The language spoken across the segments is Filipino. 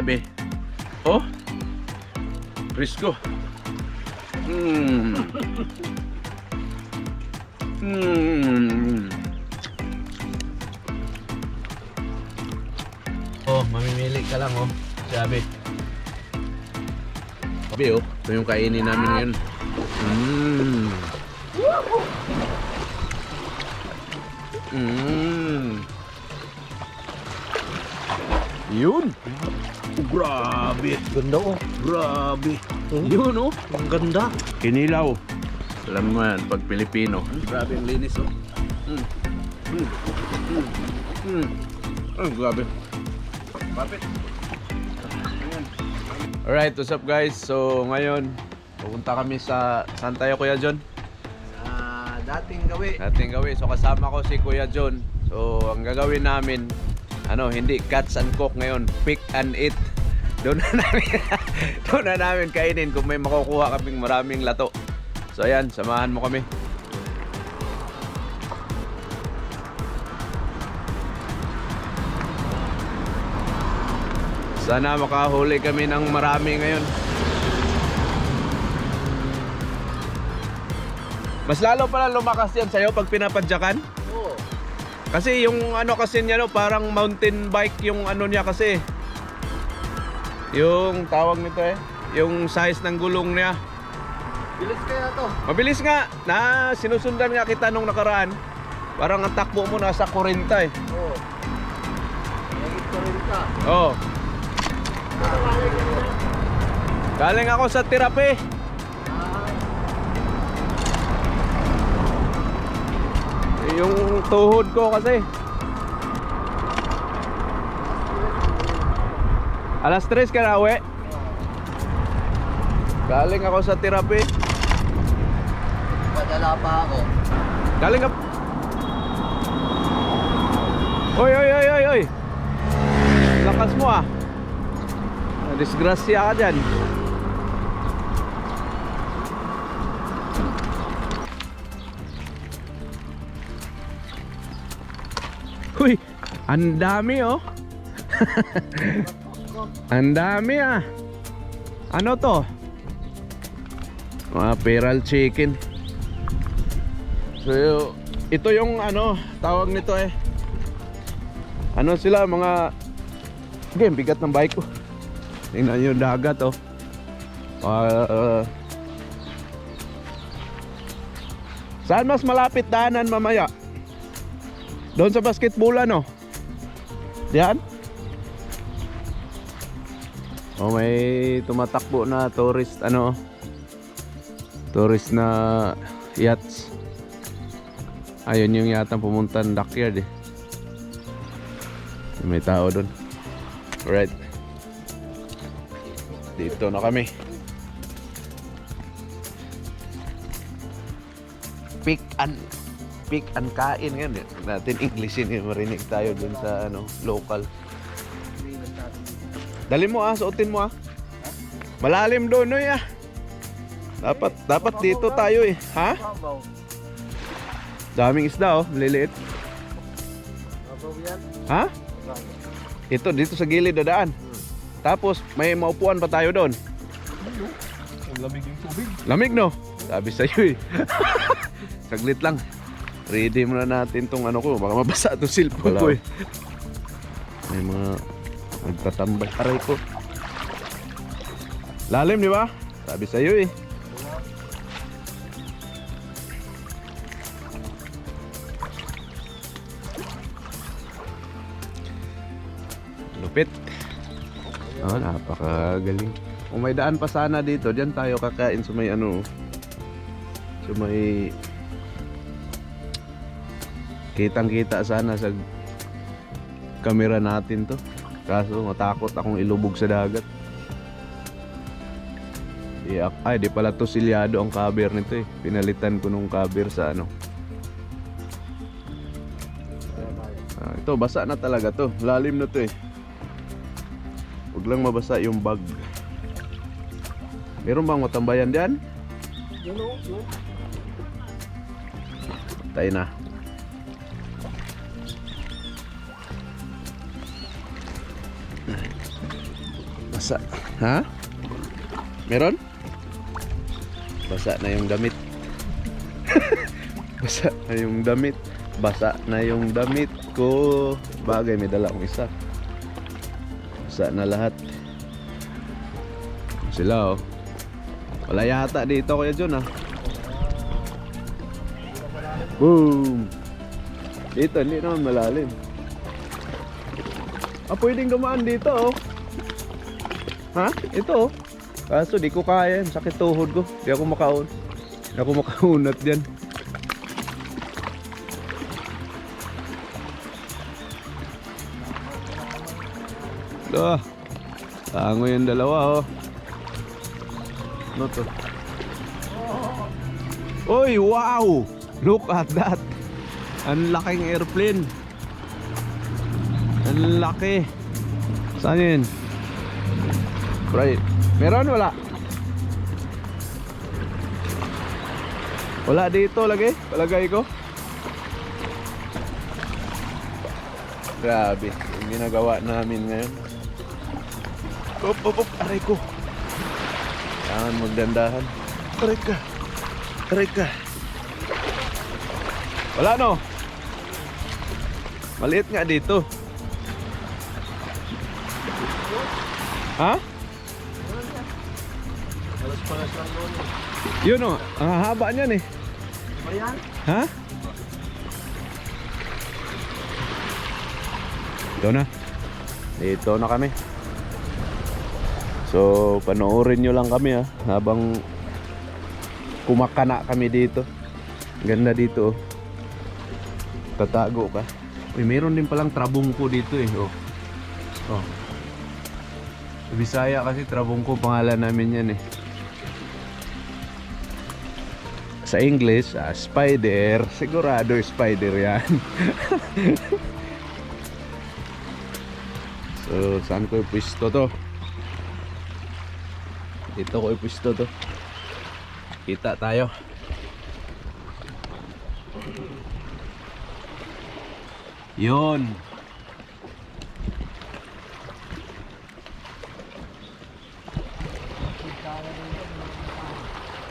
Sabi. Oh. Frisco. Oh, mamimili ka lang oh. Sabi. Sabi oh, ito yung kainin namin ngayon. Yun. Grabe. Ganda oh. Grabe. Yun oh. Ang ganda. Kinilaw. Alam mo yan, pag Pilipino. Grabe ang linis oh. Grabe. Papit. Alright, what's up guys? So ngayon, pupunta kami sa... Saan tayo Kuya John? Dating gawi. Dating gawi. So kasama ko si Kuya John. So ang gagawin namin, hindi catch and cook ngayon, pick and eat. Doon na namin kainin kung may makukuha kaming maraming lato. So ayan, samahan mo kami. Sana makahuli kami ng marami ngayon. Mas lalo pala lumakas yan sa'yo pag pinapadyakan? Oo. Kasi yung kasi niya parang mountain bike yung niya kasi. Yung tawag nito yung size ng gulong niya. Bilis kaya to. Mabilis nga. Sinusundan nga kita nung nakaraan. Parang ang takbo mo nasa 40 Oo. Nagit ko rin ka. Oo. Galing ako sa therapy. Yung tuhod ko kasi. Alas 3 ka na uwi. Galing ako sa therapy. Padala pa ako. Galing ka. Oy. Lakas mo ah. Disgrasya ka dyan. Uy, ang dami oh. Ang dami ah. Ano to? Mga feral chicken. So, ito yung tawag nito sila mga game, bigat ng bike ko. Tingnan nyo yung dagat oh. Saan mas malapit daanan mamaya? Doon sa basketball Diyan? Oh, may tumatakbo na tourist tourist na yachts. Ayun yung yatang pumunta ng dockyard May tao doon. Alright. Dito na kami. Pick and kain ngayon. Natin Englishin marinig tayo dun sa local. Dali mo suotin mo Malalim doon Dapat dito tayo Ha? Daming isda maliliit. Ha? Ito dito sa gilid dadaan. Tapos may maupuan pa tayo doon. Lamig yung tubig. Lamig no? Sabi sa'yo Saglit lang. Ready muna natin tong ko. Baka mabasa itong cellphone ko May mga nagtatambay. Aray ko. Lalim di ba? Sabi sa'yo Lupit. Napakagaling. Kung may daan pa sana dito, diyan tayo kakain sa may sa may kitang-kita sana sa camera natin to. Kaso matakot akong ilubog sa dagat. Di pala to silyado ang cover nito Pinalitan ko nung cover sa ito basa na talaga to. Lalim na to Huwag lang mabasa yung bag. Meron bang matambayan dyan? Tayo na. Basa. Ha? Meron? Basa na yung damit. Basa na yung damit. Basa na yung damit ko. Bagay, may dala akong isa. Basa na lahat. Sila oh. Wala yata dito Kuya John ah. Boom! Dito, hindi naman malalim. Ah, pwedeng dumaan dito oh. Ha? Ito oh. Kaso di ko kaya, sakit tuhod ko. Di ako makaun. Di ako makaunat dyan. Ah, tango yung dalawa oh. Ano to? Oy, wow! Look at that. Ang laking airplane. Ang laki. Saan yun? Right. Meron wala? Wala dito lagi? Palagay ko. Grabe. Yung ginagawa namin ngayon. Op, aray ko. Kailangan magdandahan. Aray ka. Aray ka. Wala no? Maliit nga dito. Ha? Palas lang doon. Yun o, ang haba niyan eh. Ayan. Ha? Ito na. Dito na kami. So, panoorin nyo lang kami ha. Habang kumakana kami dito. Ganda dito oh. Tatago ka. Uy, mayroon din palang trabungko dito eh. Oh. Oh. Bisaya kasi trabungko pangalan namin yan eh. Sa English, spider. Sigurado spider yan. So, saan ko ipisto to? Dito ko ipisto to. Kita tayo. Yun.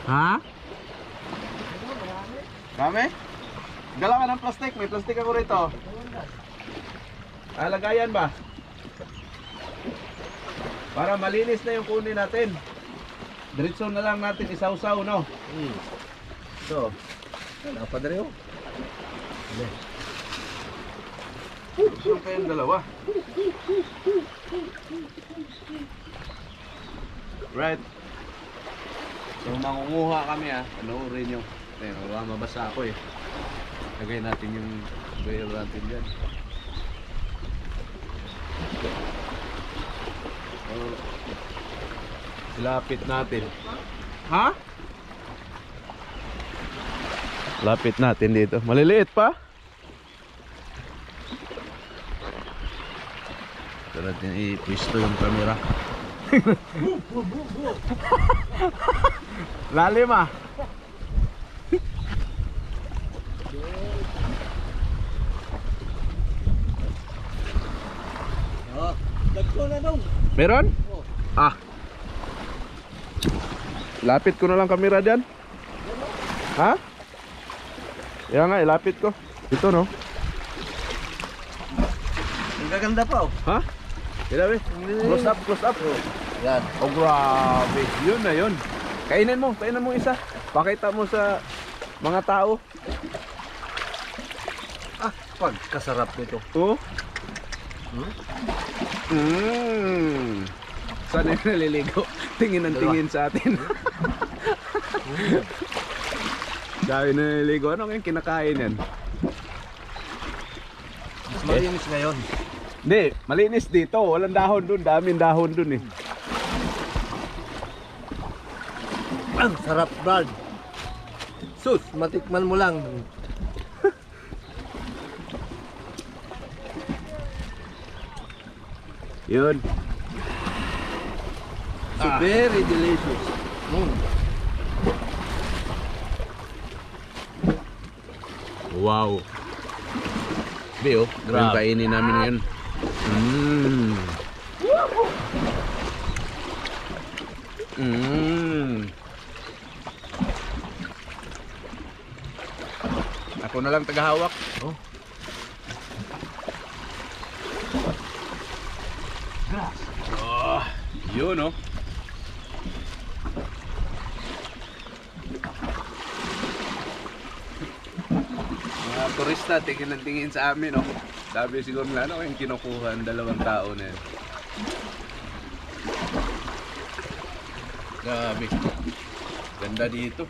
Ha? Kami? Gala ka ng plastic. May plastic ako rito. Lagayan ba? Para malinis na yung kunin natin. Diretso na lang natin isaw-saw, no? So, Dapat rin oh. saan kayong dalawa? Right. So, mangunguha kami ha. Panoorin nyo. Mabasa ako eh. Lagay natin yung bail natin dyan. Lapit natin. Ha? Lapit natin dito. Maliliit pa? Ito natin i-pwisto yung camera. Lalim ah. Oh, dagko na dong. Meron? Oh. Ah. Lapit ko na lang kamera dyan. Ha? Yan nga, ilapit ko. Ito no. Ang gaganda pa oh. Ha? Ilabi. Close up, close up. Yan. Oh, grabe. Yun na yun. Kainin mo isa. Pakita mo sa mga tao. Ah, pagkasarap nito. Oh. Saan yung naliligo? Tingin ang tingin sa atin. Dahil naliligo. Ano yung kinakain yan? Mas malinis ngayon. Hindi, malinis dito. Walang dahon dun. Daming dahon dun eh. Ang sarap, Brad. Sus, matikman mo lang. Yun. So very delicious. Wow. Be oh, Grabe. kainin namin ngayon. Ako na lang tagahawak. Oh. Oh, yun oh. Mga turista, tingin ng tingin sa amin oh. Sabi siguro na ano yung kinukuha ng dalawang tao na yun. Grabe. Ganda dito.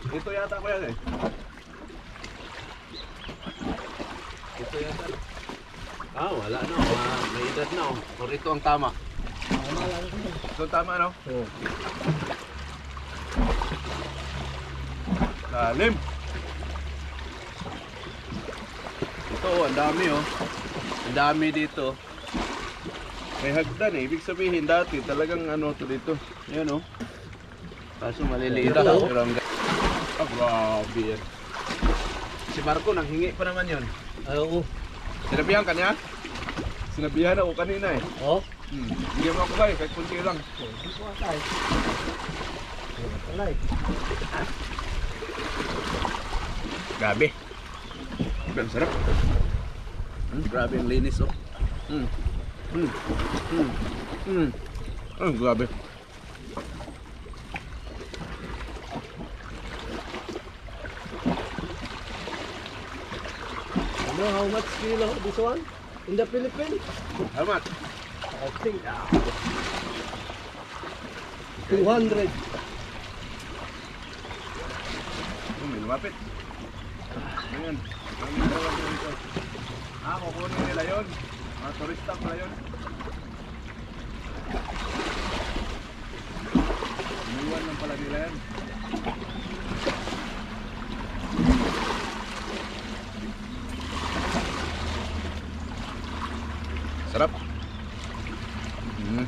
Ito yata ko yan eh. Ito yata. Ah, wala na. May edad na oh. Or ito ang tama. Ito ang tama no? Oo. Lalim. Ito oh, ang dami oh. Ang dami dito. May hagdan eh. Ibig sabihin dati talagang ano to dito. Ayan oh. Kaso maliliit Ito, ah. oh. Pero ang grabe yan. Si Marco nanghingi pa naman yun. Ay, oo. Sinabihan ka niya? Sinabihan ako kanina eh. Oo. Hindi mo ako kayo, kahit kunti lang. Hindi ko atay. Alay. Grabe. Ang sarap. Grabe ang linis oh. Grabe. You know how much kilo this one in the Philippines? How much? I think 200. May lumapit. Ayan. Kukunin nila yun. Mga turista pala yun. Iniwan lang pala nila yan. Sarap.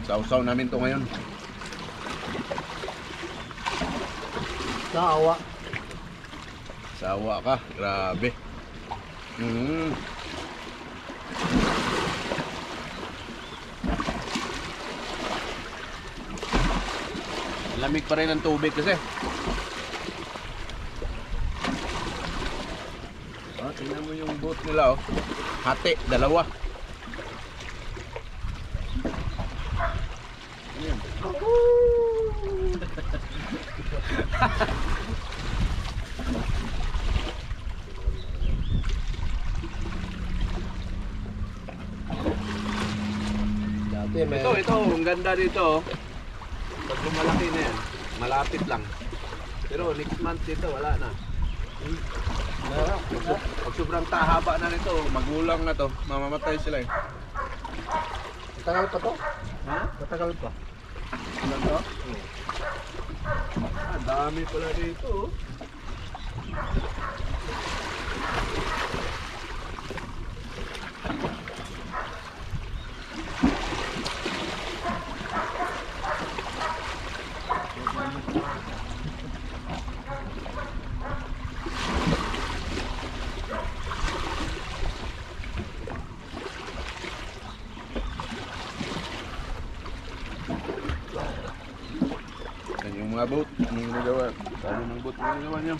Sausaw namin to ngayon. Naawa. Sawa ka, grabe. Lamig pa rin ang tubig kasi. Oh, tingnan mo yung boat nila oh. Hati, dalawa. Ayan. Dati may... Ito, ang ganda dito oh. Pag lumalaki na yan, malapit lang. Pero next month dito, wala na. Pag sobrang tahaba na nito, magulang na to, mamamatay sila eh. Matagal pa to? Ha? Matagal pa. Ano to? Dami pala dito oh. Yan yung mga boat, anong ginagawa? Sabi ng boat, anong ginagawa nyo?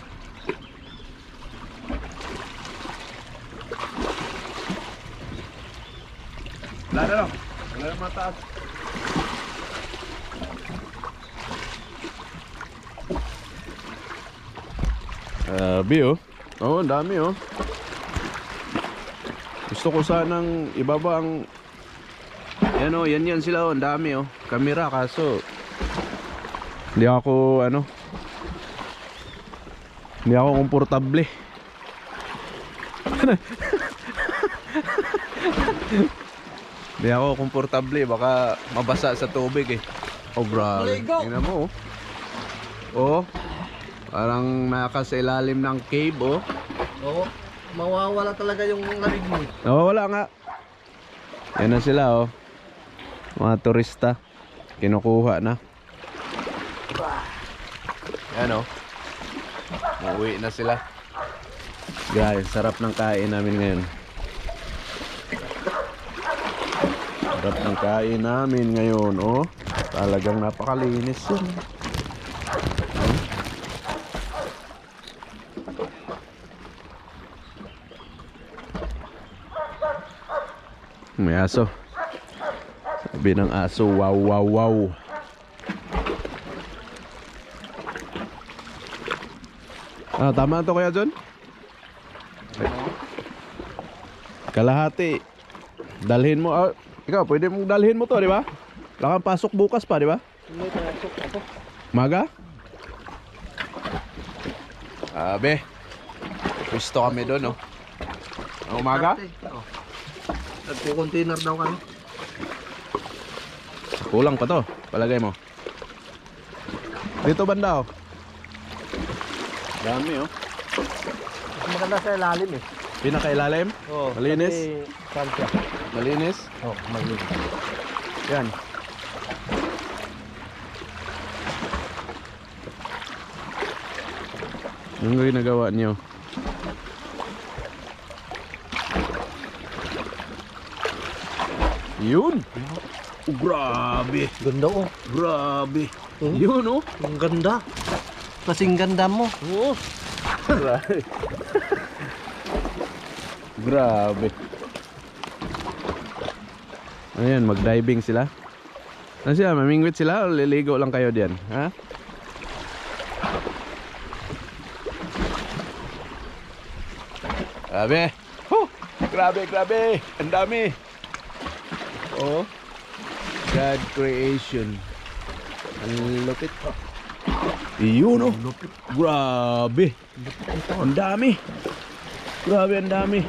Wala na lang, wala na mataas. Grabe oh. Oo, ang dami oh. Gusto ko sanang ibaba ang... Yan oh, yan sila oh, ang dami oh. Kamera kaso hindi ako hindi ako komportable. Hindi ako komportable, baka mabasa sa tubig eh. Oh grabe, tingnan mo oh. Oh, parang nasa ilalim ng cave oh. Oo. Mawawala talaga yung lamig mo. Oh, wala nga. Yan na sila oh. Mga turista kinukuha na. Yan oh. Uuwi na sila. Guys, sarap ng kain namin ngayon. Sarap ng kain namin ngayon, oh. Talagang napakalinis yun. May aso. Sabi ng aso, wow, wow, wow. Ah, tama to Kuya John? Kalahati. Dalhin mo. Ah, ikaw, pwede mong dalhin mo to, di ba? Wala kang pasok bukas pa, di ba? Hindi, pasok ako. Maga? Abe. Gusto kami doon, no? Ang umaga? Oh. Nagpo-container daw kami. Kulang pa to. Palagay mo. Dito banda, oh. Dami, oh. Mas maganda sa ilalim eh. Pinakailalim? Oh, Malinis? Sansya. Malinis? Oh, malinis. Yan. Yung ginagawa niyo. Yun. Oh, grabe. Ganda oh. Grabe. Hmm? Yun, oh. Ang ganda. Kasing ganda mo. Oh. Grabe. Grabe. Ayan, mag-diving sila. Ano sila? Mamingwit sila o liligo lang kayo diyan? Ha? Grabe. Oh, grabe, grabe. Ang dami. Oh. God creation. Ang lupit. Iyon, oh. Grabe. Ang dami. Grabe, ang dami.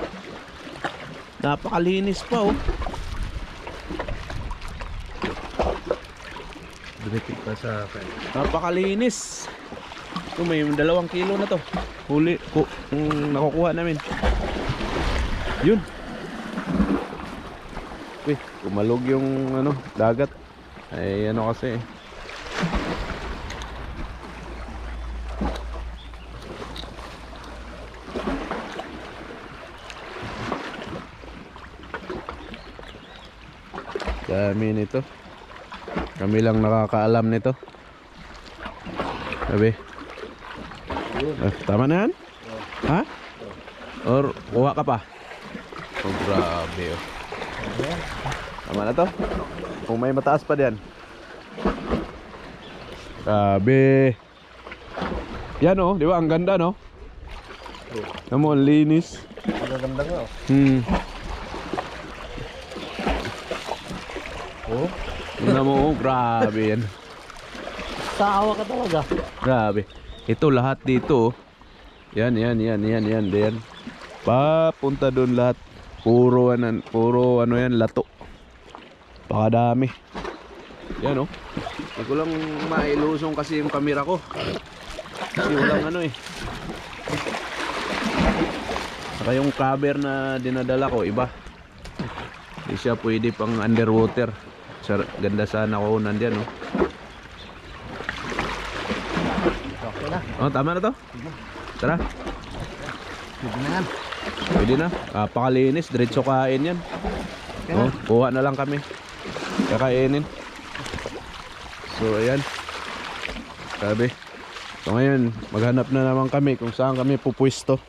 Napakalinis pa, oh. Dumitik pa sa akin. Napakalinis. Ito may 2 kilo na to. Huli ko nakukuha namin. Yun. Uy, kumalog yung ano, dagat. Ay ano kasi. Dami nito. Kami lang nakakaalam nito. Sabi. Tama na yan? Ha? Or kuha ka pa? Oh, grabe, oh. Tama na to? Kung may mataas pa diyan. Grabe. Yan, oh, di ba? Ang ganda, no? Tamo, ang linis. Ang ganda nga oh. Oh. Tingnan mo, oh, grabe yan. Saawa ka talaga. Grabe. Ito lahat dito, oh. Yan. Diyan. Papunta doon lahat. Puro ano yan, lato. Pakadami. Yan, oh. Hindi ko lang mailusong kasi yung camera ko. Kasi walang ano eh. Saka yung cover na dinadala ko, iba. Hindi siya pwede pang underwater. Ganda sana ko nandiyan, oh. Okay na. Oh, tama na to? Tara. Pwede na yan. Pwede na. Pakalinis. Diretso kain yan. Okay na. Oh, kuha na lang kami. Kakainin. So, ayan. Sabi. So, ngayon, maghanap na naman kami kung saan kami pupwesto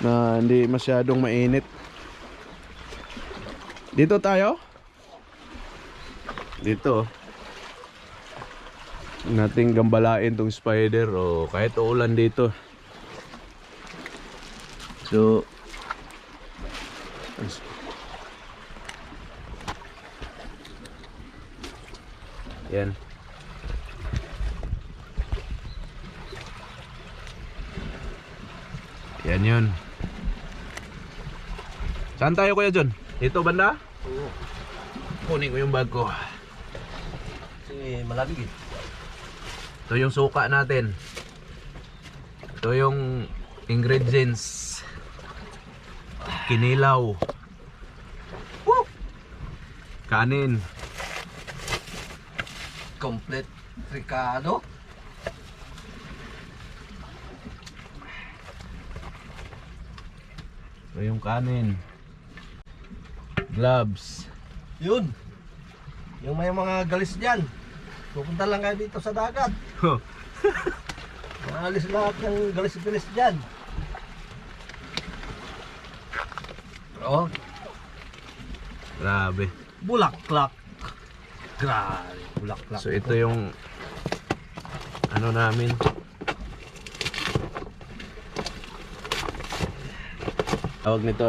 na hindi masyadong mainit. Dito tayo? Dito. Nating gambalain tong spider o kahit uulan dito. So yan. Yan yun. Saan tayo Kuya John? Dito banda? Oo. Kunin ko yung bag ko. Kasi malamig eh. Ito yung suka natin. Ito yung ingredients. Kinilaw. Woo! Kanin. Complete Ricardo. Ito yung kanin. Gloves. Yun. Yung may mga galis dyan. Pupunta lang kayo dito sa dagat. Maalis lahat ng galis-galis dyan. Oh, Grabe. bulaklak. Grabe, bulaklak. So ito yung ano namin. Tawag nito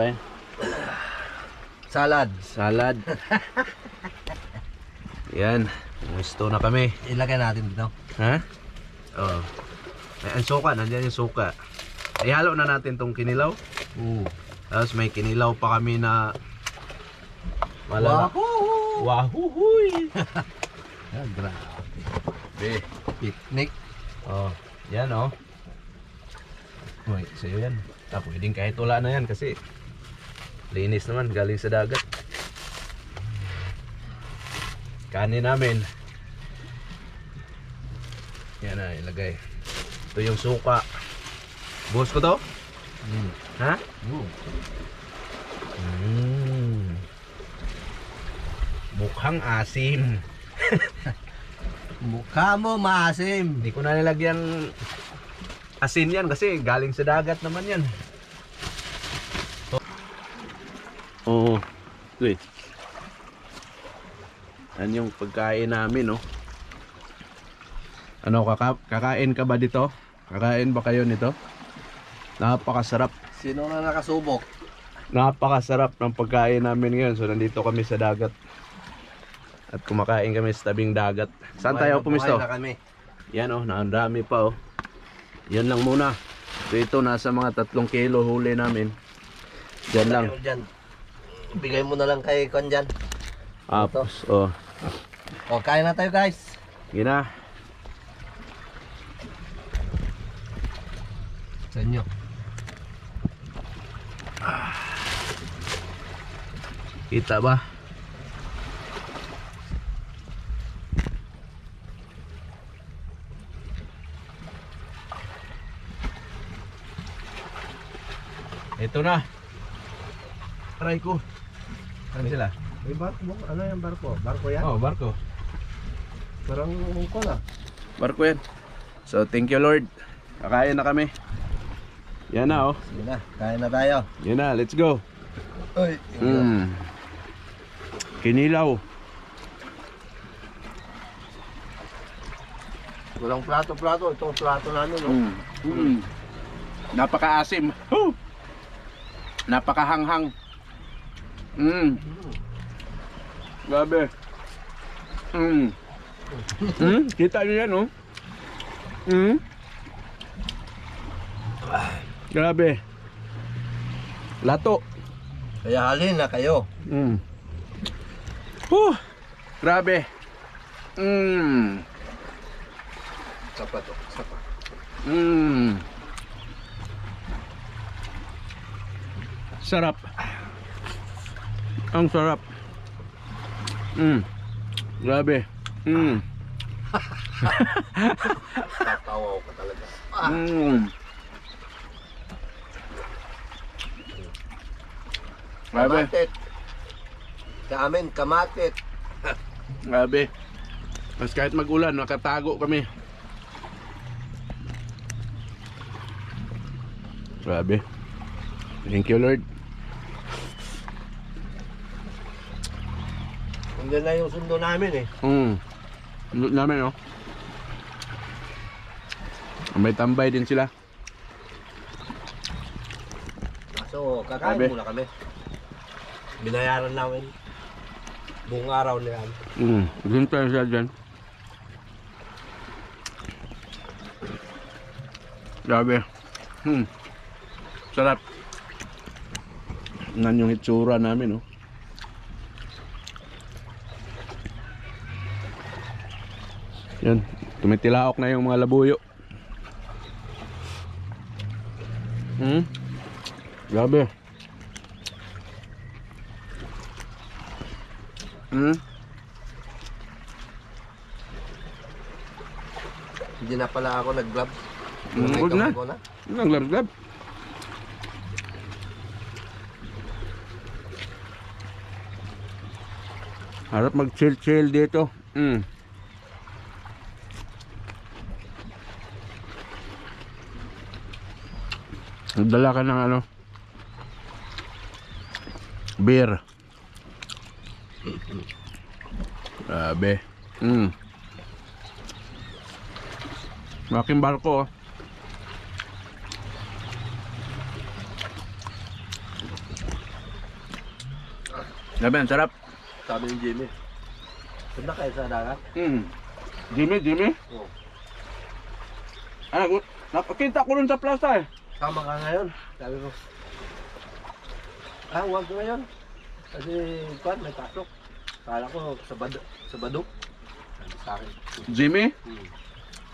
Salad. salad. Yan. Gusto na kami. Ilagay natin dito. Ha? Oo. Ang suka, nandiyan yung suka. Ihalo na natin tong kinilaw. Tapos may kinilaw pa kami na malala. Wahoo! Wahuhuy! Grabe. Picnic. Oh, yan oh. Uy, sa'yo yan. Pwedeng kahit wala na yan kasi linis naman, galing sa dagat. Kanin namin. Yan na, ilagay. Ito yung suka. Buhos ko to? Ha? Mukhang asim. Mukha mo maasim. Hindi ko na nilagyan asin yan kasi galing sa dagat naman yan. Oo. Wait. Yan yung pagkain namin, no? Ano, kakain ka ba dito? Kakain ba kayo nito? Napakasarap. Sino na nakasubok? Napakasarap ng pagkain namin ngayon. So nandito kami sa dagat. At kumakain kami sa tabing dagat. Saan tayo pumisto? Buhay na kami. Yan oh, naandami pa oh. Yan lang muna. So ito nasa mga 3 kilo huli namin. Diyan lang. Dyan. Bigay mo na lang kay Kon dyan. Apos oh. O, kain na tayo guys. Gina. Sa inyo. Kita ba? Ito na. Aray ko. Ano sila? May barko mo? Ano yung barko? Barko yan? Oh, barko. Parang umungko na. Barko yan. So, thank you Lord. Kakain na kami. Yan na oh. Sige na, kain na tayo. Yan na, let's go. Uy. Kinilaw. Walang plato-plato. Itong plato namin. No? Napakaasim. Oh! Napakahanghang. Grabe. Kita niyo yan, oh. Grabe. Lato. Kaya halin na kayo. Grabe. Sapa to, sapa. Sarap. Ang sarap. Grabe. Tatawa ko talaga. Grabe. Kamatit. Sa amin, kamatit. Grabe. Mas kahit mag-ulan, nakatago kami. Grabe. Thank you Lord. Hindi na yung sundo namin eh. Lulot namin, oh. May tambay din sila. So, kakain Grabe. muna kami. Binayaran namin buong araw nila. Gintayin sila dyan. Grabe. Sarap. Nan yung itsura namin, oh. Yan, tumitilaok na yung mga labuyo. Grabe. Hindi na pala ako nag-gloves. Huwag na. Ko na. Naglab-lab. Harap mag-chill-chill dito. Nagdala ka ng ano? Beer. Grabe. Malaking barko. Grabe, ang sarap. Sabi ni Jimmy. Ganda kayo sa dagat? Jimmy? Oo. Ano, nakakita ko rin sa plaza eh. Sama ka ngayon. Sabi ko. Huwag ko ngayon. Kasi kuwan, may pasok. Kala ko sa badok. Sabi sa akin. Jimmy?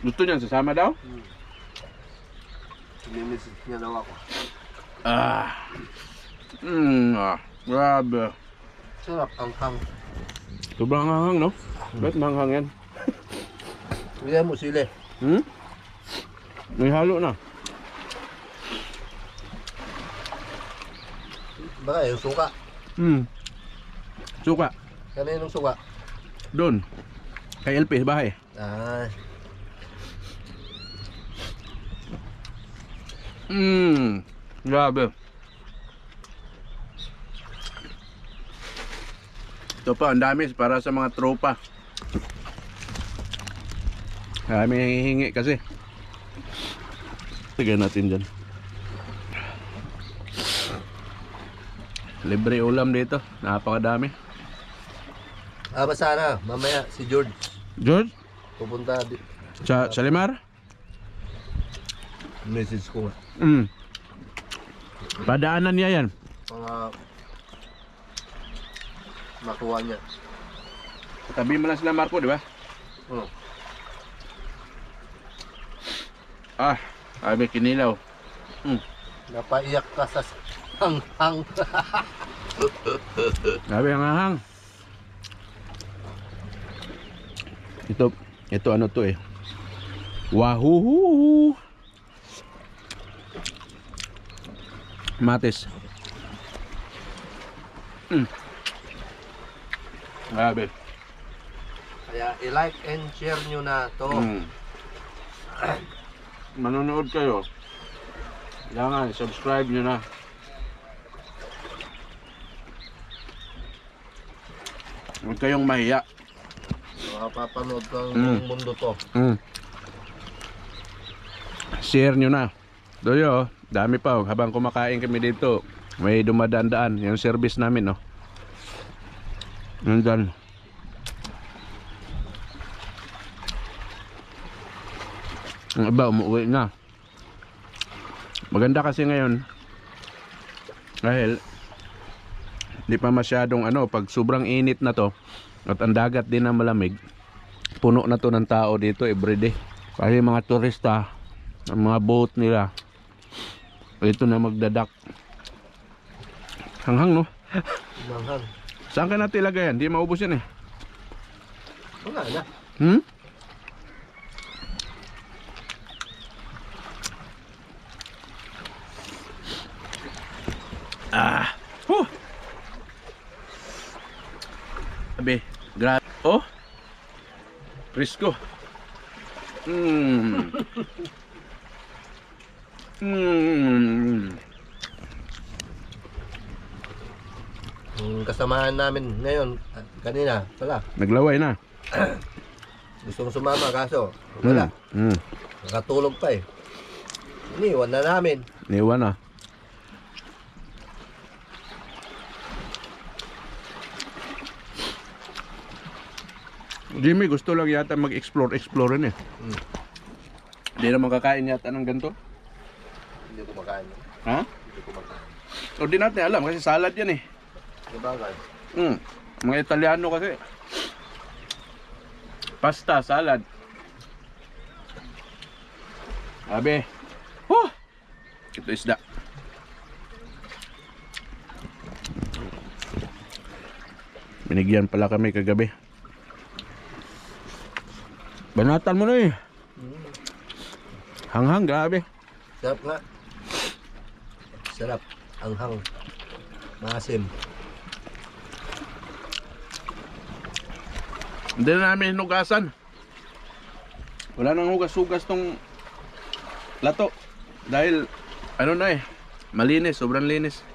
Gusto niyan sasama daw? Mimisis niya daw ako. Grabe. Sarap ang hang. Sobrang hanghang, no? Ba't manghang yan? Bigyan mo sili. May halo na. Baka yung suka. Suka. Kaninong suka? Doon. Kay LP sa bahay. Grabe. Ito pa, ang dami para sa mga tropa. May hihingi kasi. Sige natin dyan. Libre ulam dito. Napakadami. Basta na. Mamaya si George. George? Pupunta Sa Limar? message ko nga. Padaanan niya yan. Mga makuha niya. Tabi mo lang sila Marco, di ba? Oo. Sabi kinilaw. Napaiyak ka sa hang-hang. Sabi ang hahang. Ito ano to eh. Wahoo! Matis. Grabe. Kaya i-like and share nyo na to. Manonood kayo. Kailangan subscribe nyo na. Huwag kayong mahiya. Makapapanood ko ang mundo to. Share nyo na. Doyo, dami pa. Habang kumakain kami dito, may dumadaan-daan. Yung service namin, no. Nandyan. Ang iba, umuwi na. Maganda kasi ngayon. Dahil, di pa masyadong pag sobrang init na to, at ang dagat din na malamig, puno na to ng tao dito everyday. Kasi mga turista, ang mga boat nila, ito na magdadak. Hanghang, no? Manghang. Saan ka natin ilagay yan? Di maubos yan eh. Wala na. Sabi, grabe. Frisco. Yung kasamahan namin ngayon, kanina, wala. Naglaway na. Gustong sumama kaso, wala. Nakatulog pa eh. Iniwan na namin. Niwan na. Jimmy, gusto lang yata mag-explore rin eh. Hindi naman kakain yata ng ganito. Hindi ko makain. Ha? Hindi ko makain. O di natin alam kasi salad yan eh. Sabagay. Mga Italiano kasi. Pasta, salad. Sabi. Ito isda. Binigyan pala kami kagabi. Banatan mo na eh. Hanghang, grabe. Sarap nga. Sarap. Anghang. Maasim. Hindi na namin hinugasan. Wala nang hugas-hugas tong lato. Dahil, ano na eh, malinis, sobrang linis.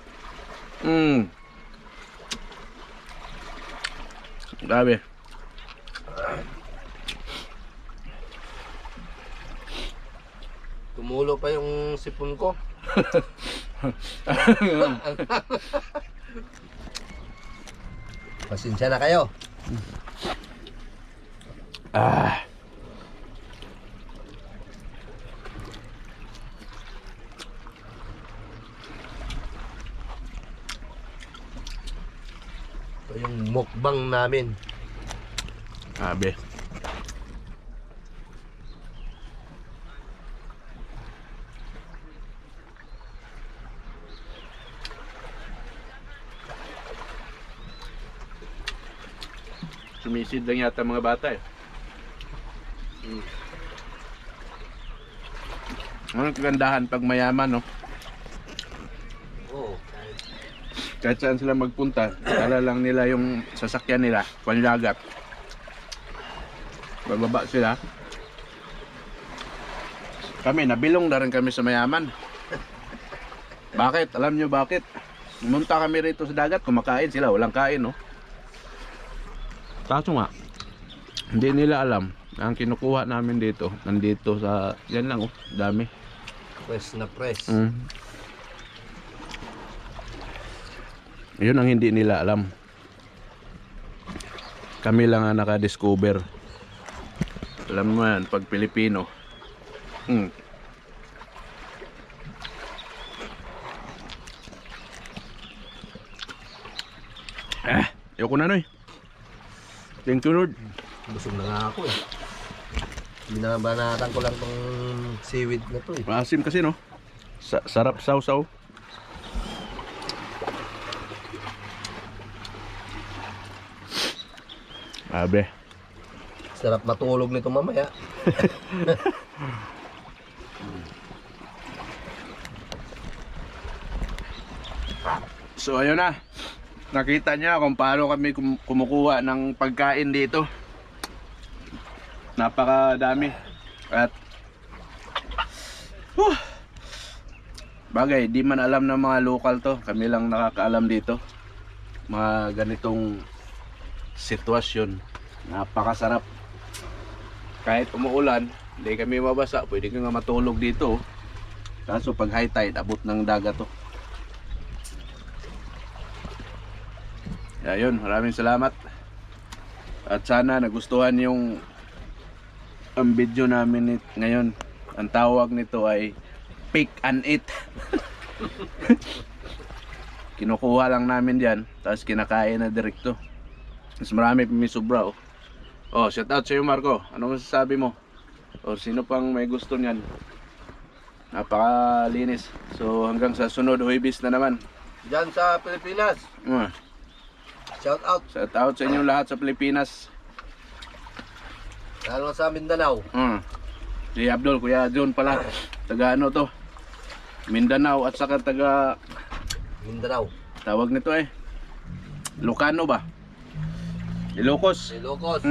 Grabe. Tumulo pa yung sipon ko. Pasensya na kayo. Ah. Ito yung mukbang namin. Grabe. Sumisid lang yata mga bata eh. Anong kagandahan pag mayaman, no? Oo. Kahit saan sila magpunta, dala lang nila yung sasakyan nila, panlagat. Bababa sila. Kami, nabilong na rin kami sa mayaman. Bakit? Alam nyo bakit? Pumunta kami rito sa dagat, kumakain sila, walang kain, no? Kaso nga, hindi nila alam na ang kinukuha namin dito, nandito sa, yan lang, oh, dami. Press na press. Yun ang hindi nila alam. Kami lang ang nakadiscover. Alam mo yan, pag Pilipino. Ayoko na, Noy. Thank you, Lord. Busog na nga ako eh. Binabanatan ko lang tong seaweed na to eh. Maasim kasi, no? Sarap sausaw. Abe. Sarap matulog nito mamaya. So ayun na. Nakita niya kung paano kami kumukuha ng pagkain dito. Napakadami. At bagay, di man alam ng mga local to. Kami lang nakakaalam dito. Mga ganitong sitwasyon. Napakasarap. Kahit umuulan, hindi kami mabasa. Pwede ka nga matulog dito. Kaso pag high tide, abot ng dagat to. Ayun, maraming salamat. At sana nagustuhan yung ang video namin ngayon. Ang tawag nito ay pick and eat. Kinukuha lang namin diyan, tapos kinakain na direkto. Mas marami pa may sobra, oh. Oh, shout out sa iyo, Marco. Ano masasabi mo? O sino pang may gusto niyan? Napakalinis. So hanggang sa sunod Huwebes na naman. Diyan sa Pilipinas. Shout out. Shout out sa inyo lahat sa Pilipinas. Lalo sa Mindanao. Si Abdul, Kuya John pala. Taga ano to? Mindanao at saka taga Mindanao. tawag nito eh. Ilocano ba? Ilocos. Ilocos.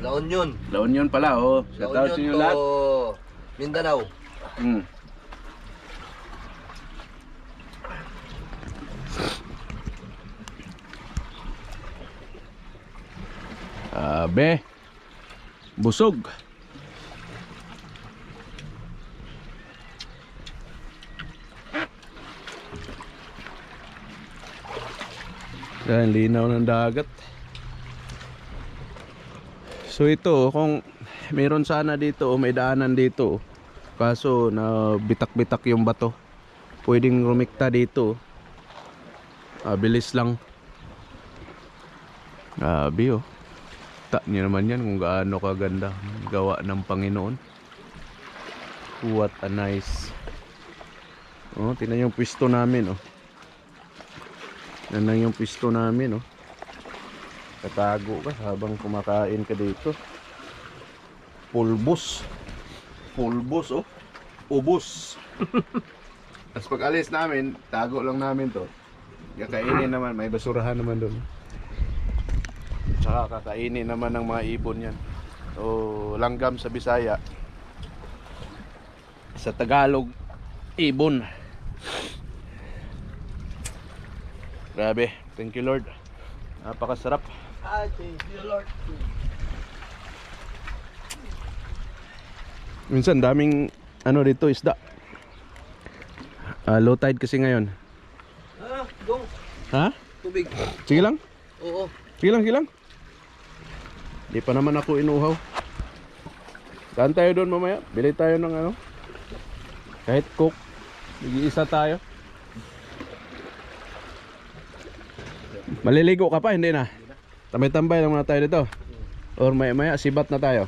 La Union. La Union pala, oh. La Shout out sa inyo Union lahat. to Mindanao. Abe. Busog. Yan, linaw ng dagat. So ito, kung meron sana dito o may daanan dito, kaso na bitak-bitak yung bato, pwedeng rumikta dito. Bilis lang. Grabe, oh. Niyo naman yan kung gaano kaganda gawa ng Panginoon. What a nice. Oh, tingnan yung pwesto namin, oh. Yan lang yung pwesto namin, oh. Tatago ka habang kumakain ka dito. Pulbos. Pulbos, oh. Ubos. Tapos pag alis namin, tago lang namin to. Kakainin naman, may basurahan naman doon. Tsaka kakainin naman ng mga ibon yan. O langgam sa Bisaya. Sa Tagalog, ibon. Grabe, thank you Lord. Napakasarap. Thank you, Lord. Minsan daming ano dito isda. Low tide kasi ngayon. Gong. Ha? Tubig. Sige lang. Oo. Sige lang, sige lang. Di pa naman ako inuhaw. Saan tayo doon mamaya? Bili tayo ng ano? Kahit cook. Nag-iisa tayo. Maliligo ka pa? Hindi na. Tambay-tambay lang muna tayo dito. Or maya-maya sibat na tayo.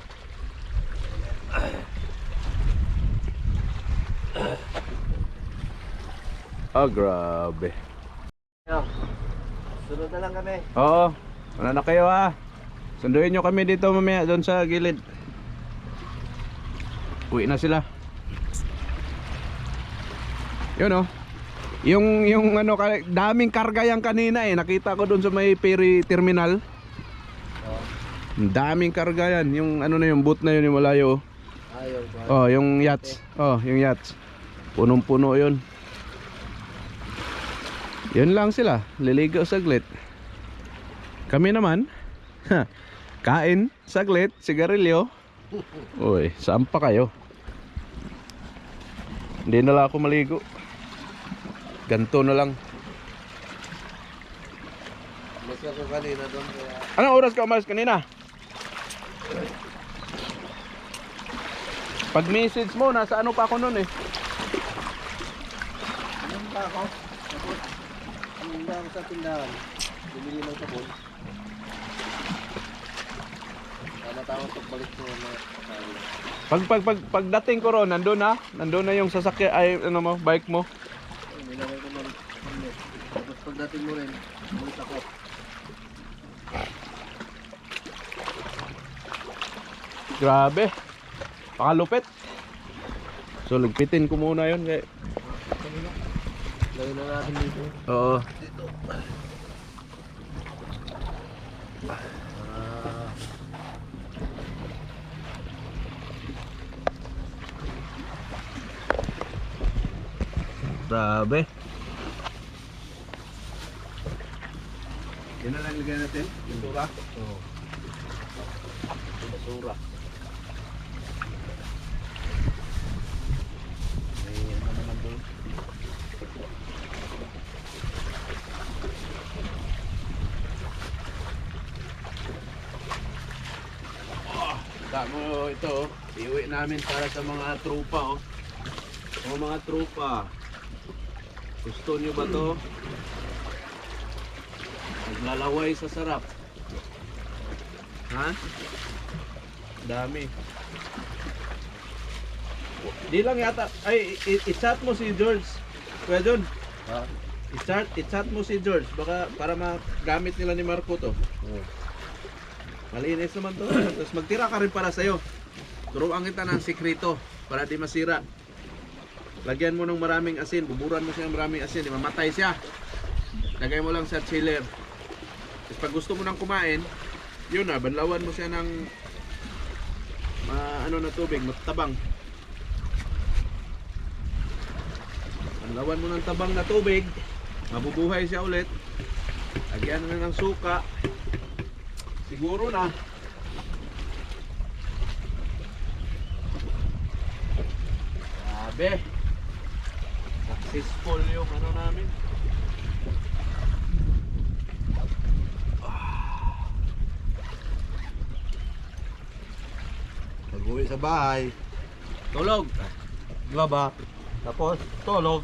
Oh, grabe. Sunod na lang kami. Oo. Wala na kayo ha. Sunduin nyo kami dito mamaya doon sa gilid. Uwi na sila. Yun oh. Yung ano, daming karga yan kanina eh. Nakita ko doon sa may ferry terminal. Daming karga yan. Yung ano na yung boat na yun yung malayo. Oh, yung yachts. Oh, yung yachts. Punong-puno yun. Yun lang sila. Liligaw saglit. Kami naman, kain saglit, sigarilyo. Uy, saan pa kayo? Hindi na lang ako maligo. Ganto na lang. Mas ako kanina doon kaya... Anong oras ka umalis kanina? Pag message mo, nasa ano pa ako nun eh. Ano pa ako? Tapos, hindi ako sa tindahan. Bumili ng sabon. Tama tawag pagbalik ko na Pagdating ko ron, nandun na yung sasakyan, ay ano mo, bike mo. nilagay ko ng helmet. Tapos pagdating mo rin, ulit ako. Grabe. Pakalupit. So ligpitin ko muna yun. Lagay na natin dito. Oo. Dito. Grabe. Yan na lang lagyan natin. Basura. Oo. Basura. May ano naman doon. Tamo ito, iuwi namin para sa mga tropa oh. O mga tropa, gusto nyo ba to? Naglalaway sa sarap. Ha? Dami. Di lang yata, ay i-chat mo si George. Kuya John, Ha? i-chat mo si George baka para magamit nila ni Marco to. Oo. Malinis naman to. Tapos magtira ka rin para sa'yo. Turuan kita ng sikreto para di masira. Lagyan mo ng maraming asin. Buburan mo siya ng maraming asin. Di mamatay siya. Lagay mo lang sa chiller. Tapos pag gusto mo nang kumain, yun na, banlawan mo siya ng ano na tubig, matabang. Banlawan mo ng tabang na tubig. Mabubuhay siya ulit. Lagyan mo ng suka. Siguro na. Grabe. Successful yung ano namin. Pag-uwi sa bahay, Tulog. laba, tapos tulog.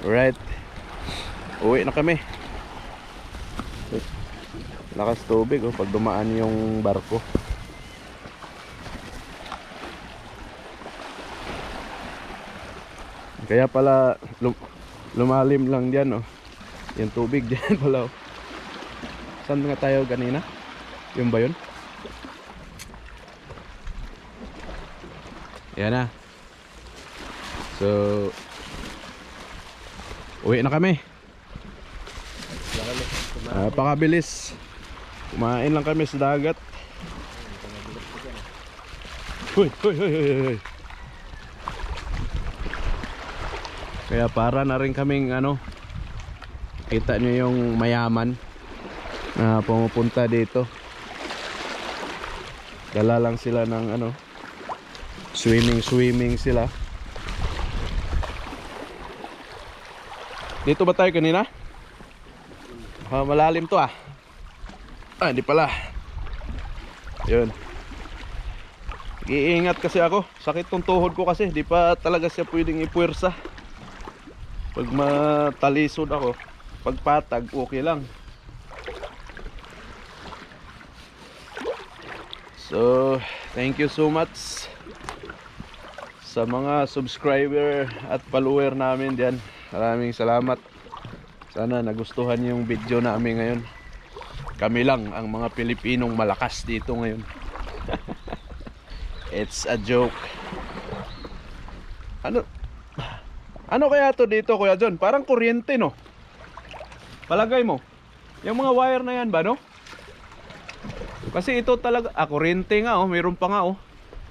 Alright. Uwi na kami. Lakas tubig oh, pag dumaan yung barko. Kaya pala lumalim lang diyan oh. Yung tubig diyan pala oh. Saan nga tayo kanina? Yung ba yun? Yan na. So, uwi na kami. Pakabilis. Kumain lang kami sa dagat. Hoy, hoy, hoy, hoy, hoy. Kaya para na rin kaming ano, kita nyo yung mayaman na pumupunta dito. Dala lang sila ng ano, swimming sila. Dito ba tayo kanina? Malalim to ah. Hindi pala. Yun. Iingat kasi ako. Sakit tong tuhod ko kasi. Di pa talaga siya pwedeng ipuwersa. Pag matalisod ako, pagpatag, okay lang. So, thank you so much sa mga subscriber at follower namin diyan. Maraming salamat. Sana nagustuhan yung video namin ngayon. Kami lang ang mga Pilipinong malakas dito ngayon. It's a joke. Ano kaya to dito, Kuya John? Parang kuryente, no? Palagay mo. Yung mga wire na yan ba, no? Kasi ito talaga, kuryente nga, oh. Mayroon pa nga, oh.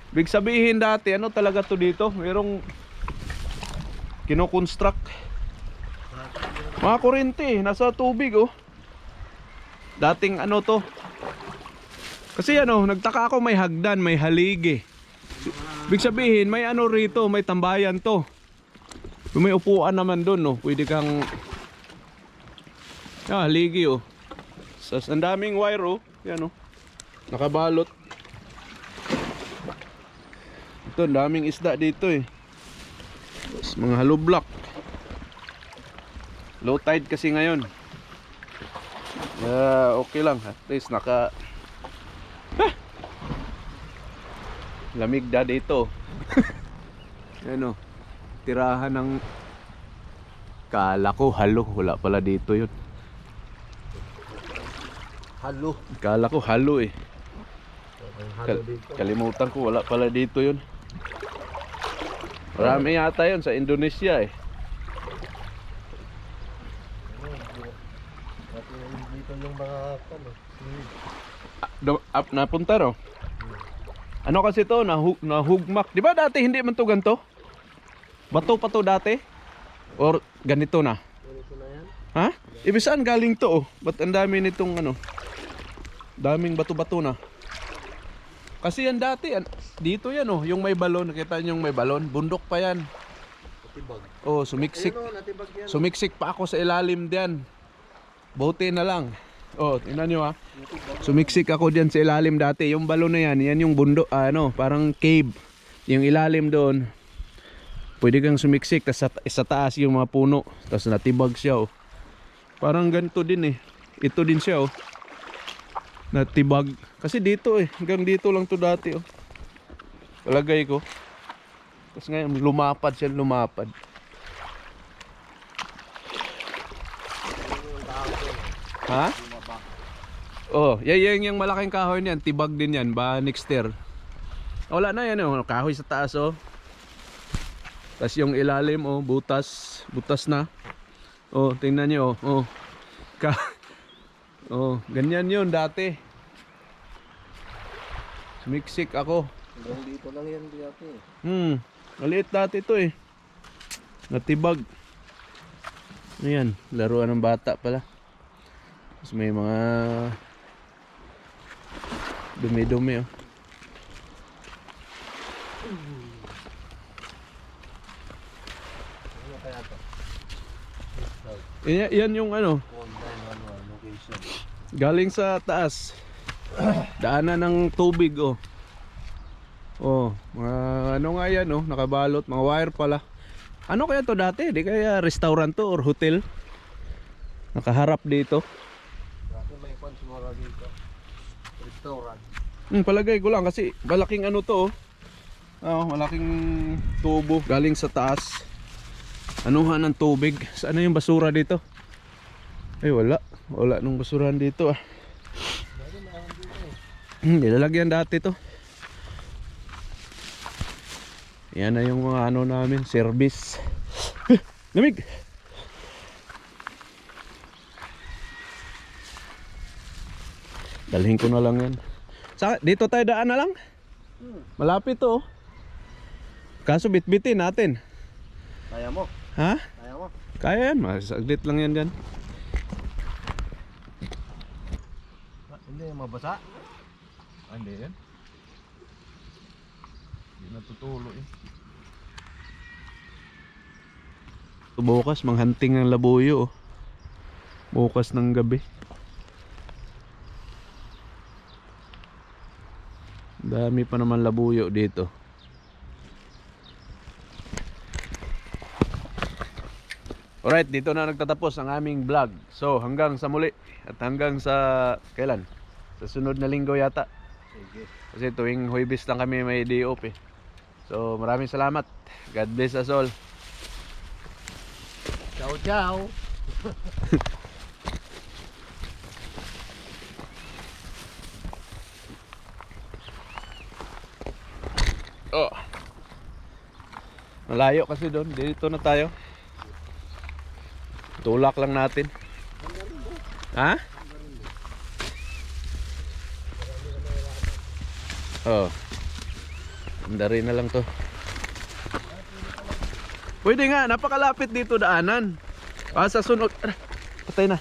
Big sabihin dati, ano talaga to dito? Mayroong kino-construct. Mga kuryente, nasa tubig, oh. Dating ano to. Kasi ano, nagtaka ako, may hagdan, may haligi. Big sabihin, may ano rito, may tambayan to. May upuan naman doon, no. Pwede kang haligi, oh. Ang daming wire, oh. Yan, oh. Nakabalot. Ito, ang daming isda dito, eh. Tapos, mga hollow block. Low tide kasi ngayon. Okay lang. At least lamig da dito. Ano, tirahan ng kala ko halo. Wala pala dito yun. Halo. Kala ko halo eh. Halo dito. Kalimutan ko, wala pala dito yun. Marami yata yun sa Indonesia eh. Dito yung mga Napunta, no? Ano kasi to, nahugmak. Di ba dati hindi man to ganito? Bato pa to dati? Or ganito na? Ganito na yan? Ha? Ibig saan galing to, oh? Ba't ang dami nitong ano? Daming bato-bato na. Kasi yan dati, dito yan, oh. Yung may balon, nakita nyo yung may balon? Bundok pa yan. Natibag. Oh, sumiksik. Ayun, natibag yan. Sumiksik pa ako sa ilalim diyan. Bote na lang. Oh, tingnan nyo ha. Sumiksik ako diyan sa ilalim dati. Yung balon na yan, yan yung bundok, parang cave. Yung ilalim doon. Pwede kang sumiksik, tas sa taas yung mga puno. Tapos natibag siya, oh. Parang ganito din eh. Ito din siya, oh. Natibag. Kasi dito eh. Hanggang dito lang to dati, oh. Palagay ko. Tapos ngayon, lumapad siya, lumapad. Ha? Oh, yan yung malaking kahoy niyan, tibag din yan, ba Nixter. Wala na yan, oh, kahoy sa taas, oh. Tapos yung ilalim, oh, butas na. Oh, tingnan niyo, oh. Oh, ganyan yun dati. Sumiksik ako. Hanggang dito lang yan dati. Maliit dati ito eh. Natibag. Ayan, laruan ng bata pala. Tapos may mga dumi-dumi, oh. Ano kaya to? Yan yung ano, Location. galing sa taas. Daanan ng tubig, oh. Oh, mga ano nga yan, oh, nakabalot, mga wire pala. Ano kaya to dati? Di kaya restaurant to or hotel? Nakaharap dito. Dati may siguro dito. Restaurant. Palagay ko lang kasi malaking ano to, oh. Malaking tubo galing sa taas. Anuhan ng tubig. Saan na yung basura dito? Ay wala nung basurahan dito, ah. Nilalagyan dati to. Yan na yung mga ano namin, service. Lamig. Dalhin ko na lang yan. Dito tayo daan na lang. Malapit to. Kaso bitbitin natin. Kaya mo. Ha? Kaya mo. Kaya yan, masaglit lang yan dyan. Hindi, mabasa. Hindi yan. Hindi natutulo eh. Bukas manghunting ng labuyo. Bukas ng gabi. Dami pa naman labuyo dito. Alright, dito na nagtatapos ang aming vlog. So hanggang sa muli. At hanggang sa kailan? Sa sunod na linggo yata. Sige. Kasi tuwing Huwebes lang kami may day off eh. So maraming salamat. God bless us all. Ciao, ciao. Oh. Malayo kasi doon. Dito na tayo. Tulak lang natin. Ha? Oh. Andari na lang to. Pwede nga, napakalapit dito daanan. Sa sunod. Patay na.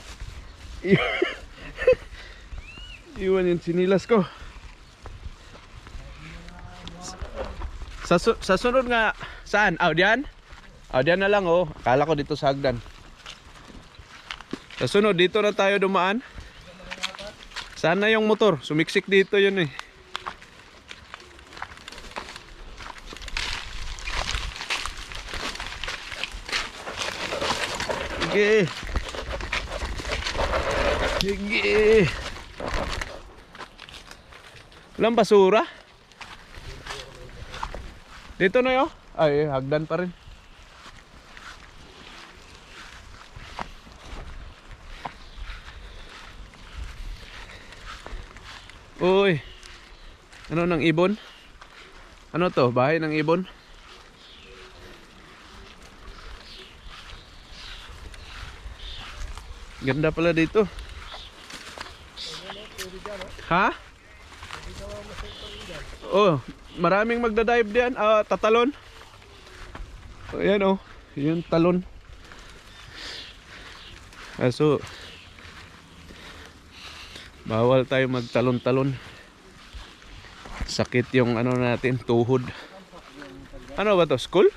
Iwan yung sinilas ko. Sa sunod nga, saan? Diyan? Diyan na lang oh. Akala ko dito sa hagdan. Sa sunod, dito na tayo dumaan. Saan na yung motor? Sumiksik dito yun eh. Sige. Sige. Walang basura? Dito na yun? Ay, hagdan pa rin. Uy. Ano ng ibon? Ano to? Bahay ng ibon? Ganda pala dito. Ha? Oh, maraming magda-dive diyan. Tatalon. Ayan oh, yung talon. So bawal tayo magtalon-talon. Sakit yung ano natin, tuhod. Ano ba to? School?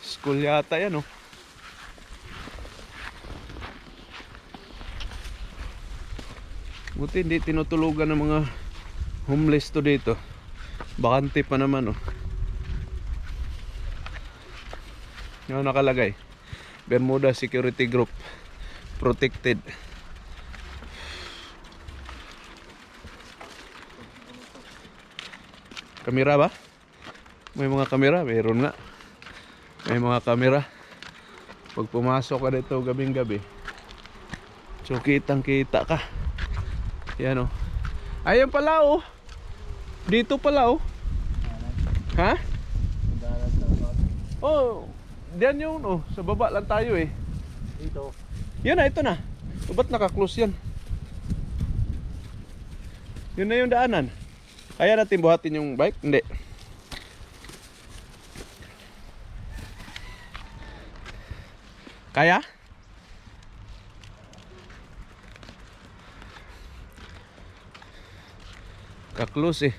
School yata yan oh. Buti hindi tinutulugan ng mga homeless to dito. Bakante pa naman oh. Ano nakalagay? Bermuda Security Group protected. Kamera ba? May mga kamera, mayroon nga. May mga kamera. Pag pumasok ka dito gabing gabi, so kitang kita ka. Yan oh. Ayan pala oh. Dito pala oh. Ha? Oh, diyan yung oh, sa baba lang tayo eh. Dito. Yan na, ito na. O, ba't naka-close yan? Yun na yung daanan. Kaya natin buhatin yung bike? Hindi. Kaya? Ka-close eh.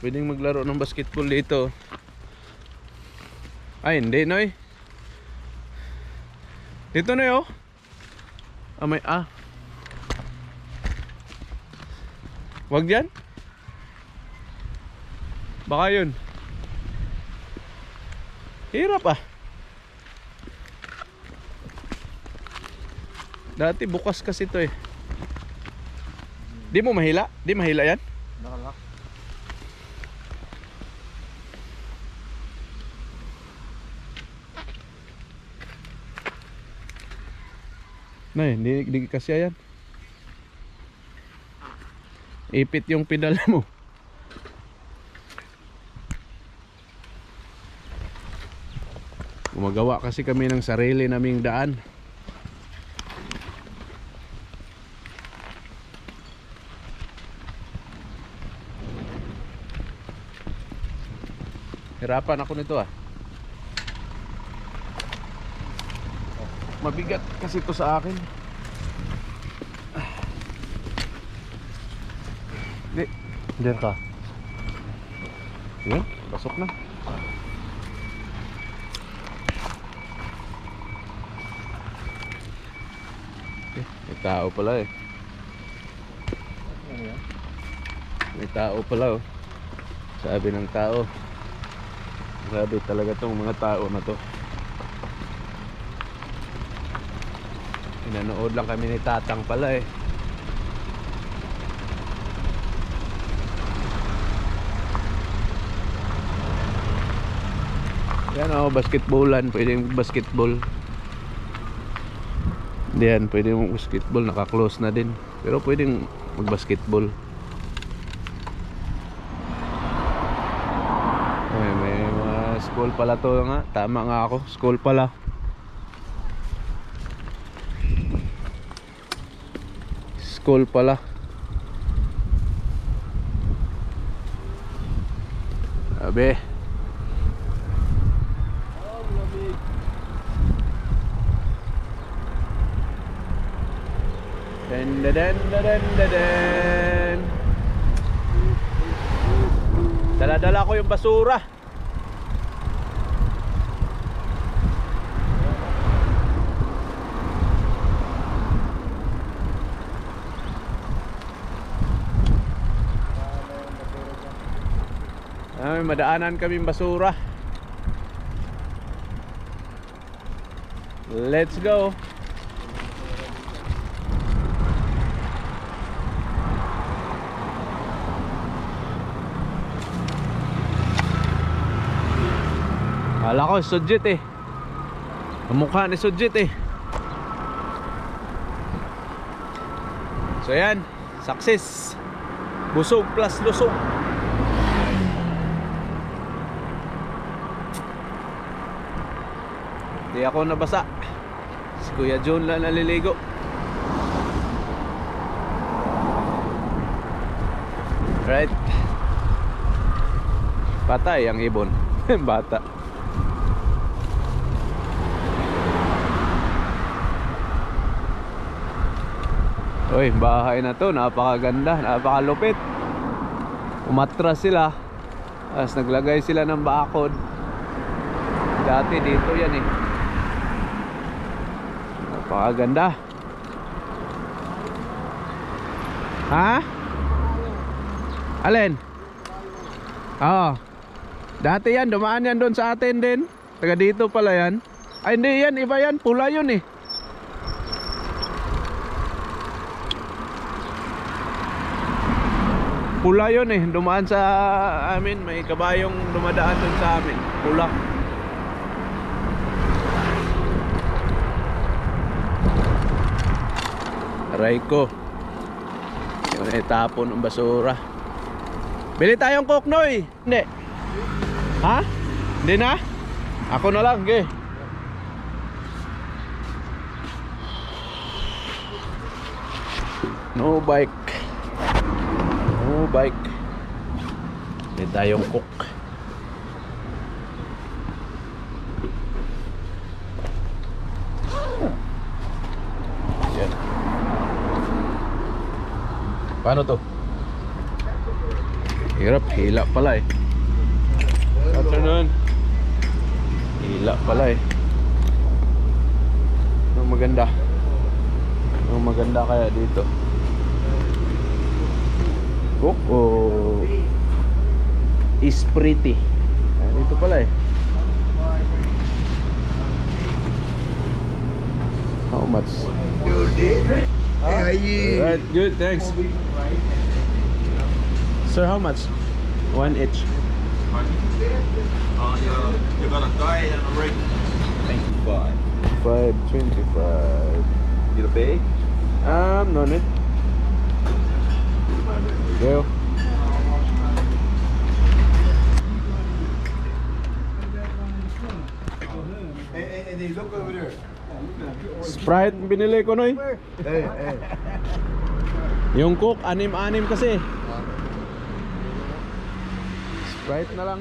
Pwedeng maglaro ng basketball dito. Ay, hindi no eh. Dito na yun. May wag dyan. Baka yun. Hirap ah. Dati bukas kasi ito eh. Di mo mahila? Di mahila yan? Nakalak. Nay, hindi kasi yan. Ipit yung pedal mo. Gumagawa kasi kami ng sarili naming daan. Hirapan ako nito ah. Mabigat kasi ito sa akin. Di, Diyan ka. yun, pasok na. May tao pala eh. May tao pala oh. Sabi ng tao. Grabe talaga tong mga tao na to. Pinanood lang kami ni Tatang pala eh. Yan oh, basketballan. Pwedeng basketball. Hindi yan, pwede mong basketball. Naka-close na din. Pero pwedeng mag-basketball. May mga school pala to nga. Tama nga ako. School pala. School pala. Sabi. Den den den den. Dala-dala ko yung basura. May madaanan kaming basura. Let's go. Kala ko Sujit eh. Kamukha ni Sujit eh. So yan, success. Busog plus lusog. Di ako nabasa. Si Kuya John lang naliligo. Right. Patay ang ibon. Bata. Uy, bahay na to, napakaganda, napakalupit. Umatras sila. Tapos naglagay sila ng bakod. Dati dito yan eh. Napakaganda. Ha? Alin? Oo. Dati yan, dumaan yan doon sa atin din. Taga dito pala yan. Ay hindi yan, iba yan, pula yun eh. Pula yun eh, dumaan sa amin. May kabayong dumadaan dun sa amin. Pula. Aray ko. Yung itapon ng basura. Bili tayong Coke, Noy. Hindi. Ha? Hindi na? Ako na lang, ge. No bike. No bike. Bili tayong Coke. Yan. Paano to? Hirap, hila pala eh. Afternoon. Hila pala eh. Ang maganda. Ang maganda kaya dito. Oh, is pretty. Dito pala eh. How much? Alright, good, thanks. Sir, how much? One each. You're gonna die in a ring. 25. 5.25. You to pay? No need. Yo. Hey, look over there. Sprite binili ko, Noy. Hey, hey. Yung Coke, 6-6 kasi. Sprite na lang.